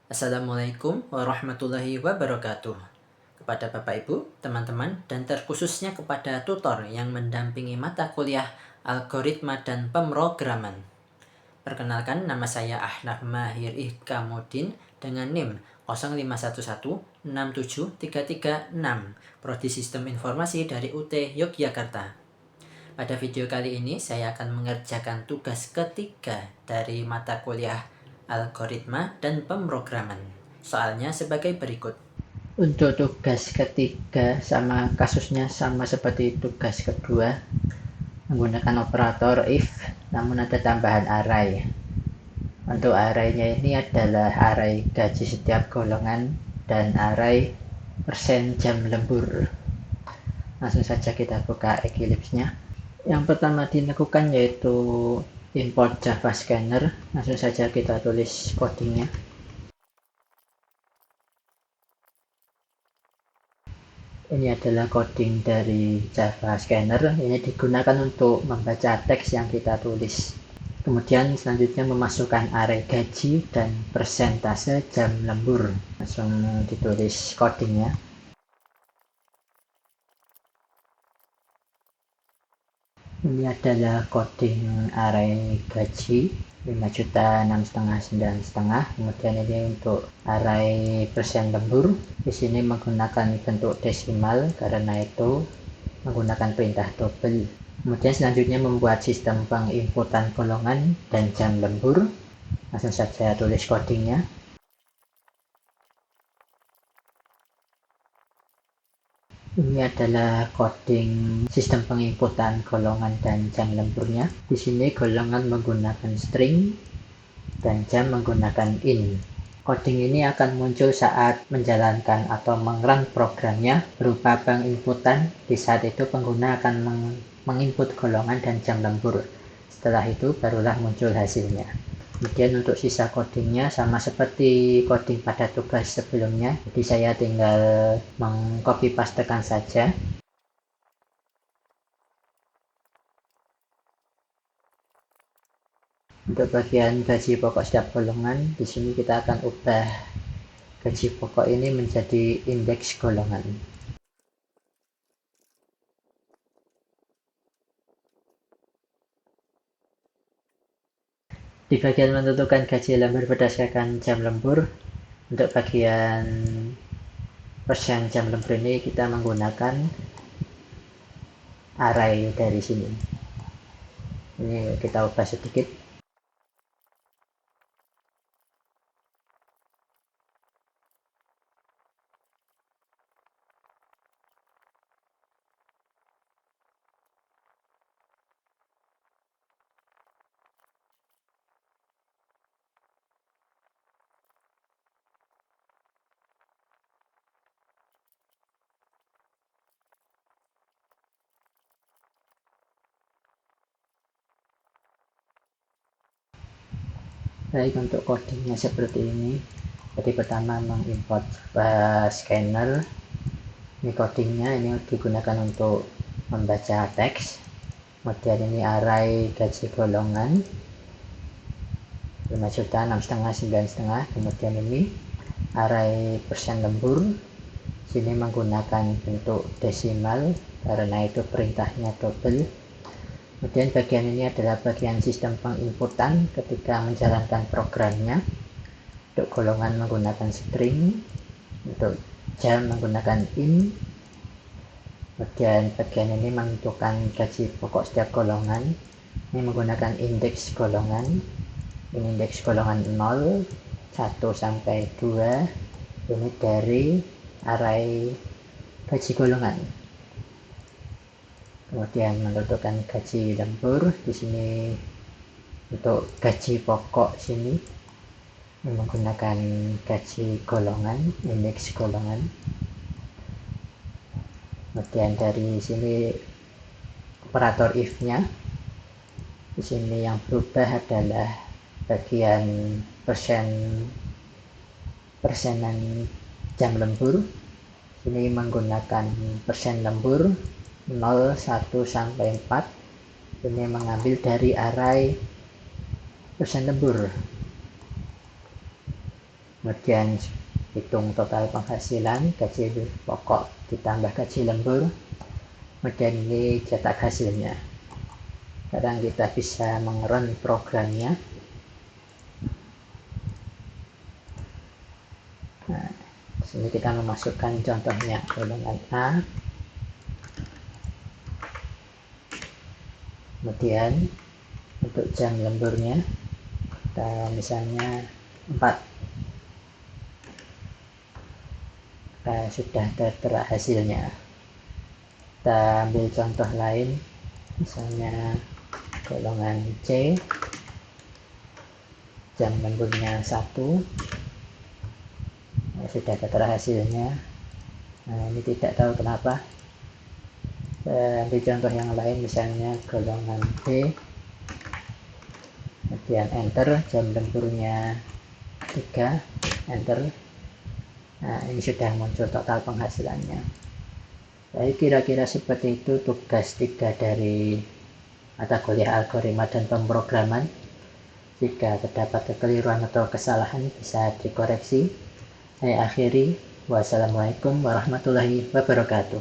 Assalamualaikum warahmatullahi wabarakatuh. Kepada Bapak Ibu, teman-teman, dan terkhususnya kepada tutor yang mendampingi mata kuliah Algoritma dan Pemrograman. Perkenalkan, nama saya Ahnaf Mahir Ihkamudin dengan NIM 051167336, Prodi Sistem Informasi dari UT Yogyakarta. Pada video kali ini saya akan mengerjakan tugas ketiga dari mata kuliah Algoritma dan Pemrograman. Soalnya sebagai berikut. Untuk tugas ketiga sama kasusnya sama seperti tugas kedua, menggunakan operator if, namun ada tambahan array. Untuk arraynya ini adalah array gaji setiap golongan dan array persen jam lembur. Langsung saja kita buka Eclipse-nya. Yang pertama dilakukan yaitu import Java Scanner. Langsung saja kita tulis codingnya. Ini adalah coding dari Java Scanner. Ini digunakan untuk membaca teks yang kita tulis. Kemudian selanjutnya memasukkan array gaji dan persentase jam lembur. Langsung ditulis codingnya. Ini adalah coding array gaji 5.6.500.900. Kemudian ini untuk array persen lembur. Di sini menggunakan bentuk desimal karena itu menggunakan perintah double. Kemudian selanjutnya membuat sistem penginputan golongan dan jam lembur. Langsung saja tulis codingnya. Ini adalah coding sistem penginputan golongan dan jam lemburnya. Di sini golongan menggunakan string dan jam menggunakan int. Coding ini akan muncul saat menjalankan atau mengrun programnya berupa penginputan. Di saat itu pengguna akan menginput golongan dan jam lembur. Setelah itu barulah muncul hasilnya. Kemudian untuk sisa codingnya sama seperti coding pada tugas sebelumnya, jadi saya tinggal mengcopy pastekan saja. Untuk bagian gaji pokok setiap golongan, di sini kita akan ubah gaji pokok ini menjadi indeks golongan. Di bagian menentukan gaji lembur berdasarkan jam lembur, untuk bagian persen jam lembur ini kita menggunakan array dari sini. Ini kita ubah sedikit. Baik, untuk codingnya seperti ini. Jadi pertama mengimport scanner. Ini codingnya, ini digunakan untuk membaca teks. Kemudian ini array gaji golongan 5.6.500.900. Kemudian ini array persen lembur. Sini menggunakan bentuk desimal karena itu perintahnya double. Kemudian bagian ini adalah bagian sistem penginputan ketika menjalankan programnya. Untuk golongan menggunakan string, untuk jam menggunakan int. Kemudian bagian ini menentukan gaji pokok setiap golongan. Ini menggunakan indeks golongan. Ini indeks golongan 0, 1 sampai 2. Ini dari array gaji golongan. Kemudian menentukan gaji lembur. Di sini untuk gaji pokok sini menggunakan gaji golongan, indeks golongan. Kemudian dari sini operator if-nya. Di sini yang berubah adalah bagian persenan jam lembur. Ini menggunakan persen lembur 0, 1 sampai 4. Ini mengambil dari array persen lembur. kemudian hitung total penghasilan, gaji pokok ditambah gaji lembur, kemudian ini cetak hasilnya. Sekarang kita bisa mengerun programnya. Nah, sini kita memasukkan contohnya golongan A, kemudian untuk jam lemburnya kita misalnya 4. Sudah tertera hasilnya. Kita ambil contoh lain, misalnya golongan C, jam lemburnya 1. Sudah tertera hasilnya. Nah, ini tidak tahu kenapa. Ambil contoh yang lain, misalnya golongan B, kemudian enter, jam lemburnya 3, enter. Nah, ini sudah muncul total penghasilannya. Jadi kira-kira seperti itu tugas 3 dari mata kuliah algoritma dan pemrograman. Jika terdapat kekeliruan atau kesalahan bisa dikoreksi. Saya akhiri. Wassalamualaikum warahmatullahi wabarakatuh.